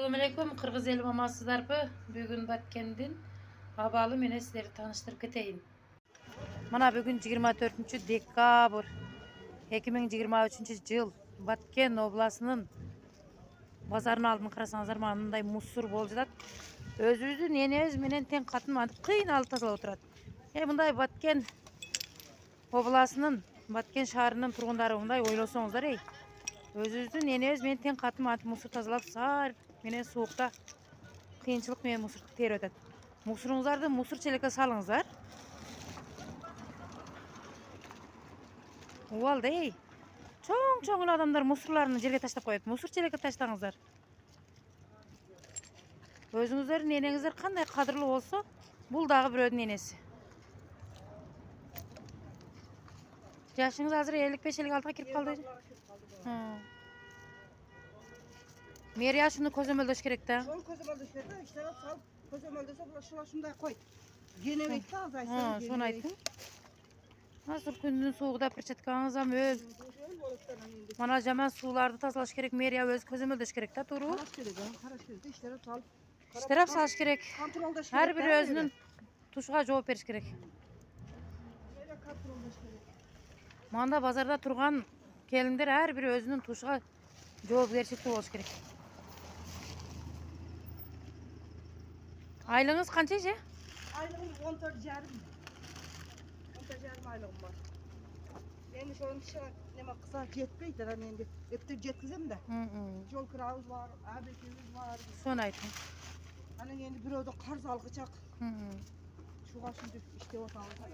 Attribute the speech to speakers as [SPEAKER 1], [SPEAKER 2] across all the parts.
[SPEAKER 1] Assalamualaikum Kırgız eli mamasızlarpı. Bugün Batkendin abalı mene sizleri tanıştırıp keteyim. Mana bugün 24 dekabr 2023 yıl Batken oblasının bazarın aldın karasanızlar manınday musur bolжат. Özüzün enemiz menen teң kатын mantıp kıynalıp тазалап отырат. Мындай Баткен обласының Баткен шаарынын тургундары мындай ойлосоңуздар өзүбүздүн энебиз менен тең катын мантип мусор тазалап саар менен суукта кыйынчылык менен мусор терип атат. Мусоруңуздарды мусор челекке салыңыздар. Убалда чоң адамдар мусорларын жерге таштап коет. Мусор челекке таштаңыздар. Өзүңүздөрдүн энеңиздер кандай кадырлуу болсо, бул дагы бирөөдүн энеси. Жашыңыз азыр 55-56 кирип калды. Meriya şunu közömölдөш керек да.
[SPEAKER 2] Şunu közömölдөş керек да, işlep sal, közömölдөсө була шундай кой. Женебейт да, азайсын.
[SPEAKER 1] Şunu aytın. Hazır күндүн суугуда перчаткаңыз ам өз. Мана жаман сууларды тазалаш керек, Meriya өз közömölдөш керек да, туру.
[SPEAKER 2] Караш керек, işlep sal.
[SPEAKER 1] İşтереп салыш керек.
[SPEAKER 2] Контролдош керек.
[SPEAKER 1] Ар бир өзүнүн тушуга жооп бериш керек. Манда базарда турган келиндер ар бир өзүнүн тушуга жоопкерчиликтүү болуш керек. Aylığınız kança же?
[SPEAKER 2] Aylığım 14,5. 14,5 aylığım var. Endi şonun dışarı neme kısa jetpeydi da endi. Heptir jetkizem de. Jol kirabız var, abekimiz var.
[SPEAKER 1] Son aytın.
[SPEAKER 2] Ana endi birөөдөн карыз алгычак. Şuga şimdi iştep otağımız var.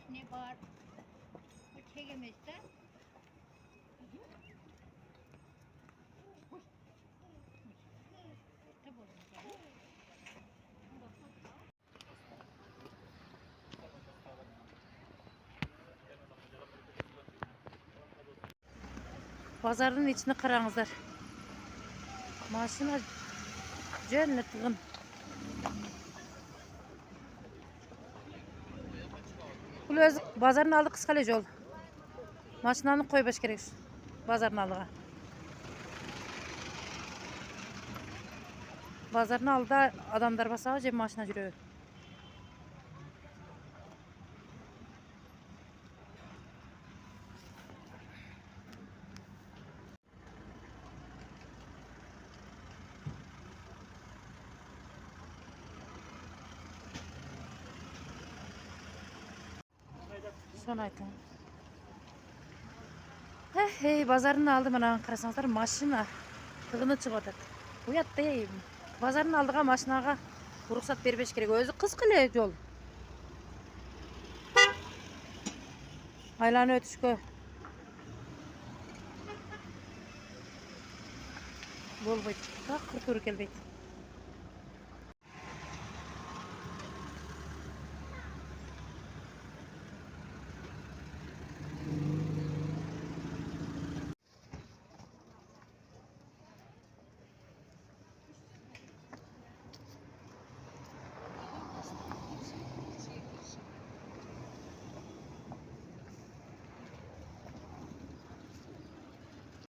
[SPEAKER 3] Ne var? Çekemezse.
[SPEAKER 1] Pazarın içine karаңыздар. Maşina жөнүнө тыгын. Бул өзү базардын алды кыска эле жол. Машинаны койбош керек базардын алдыга. Базардын алдыда адамдар басабы же машина жүрөбү? Son aytın. Bazarını aldım bana karasаңыздар машина тыгыны чыгып атат. Уят базардын алдыга машинага уруксат бербеш керек. Өзү кыска эле жол. Айланып өтүшкө болбойт. Так кыртуур келбейт.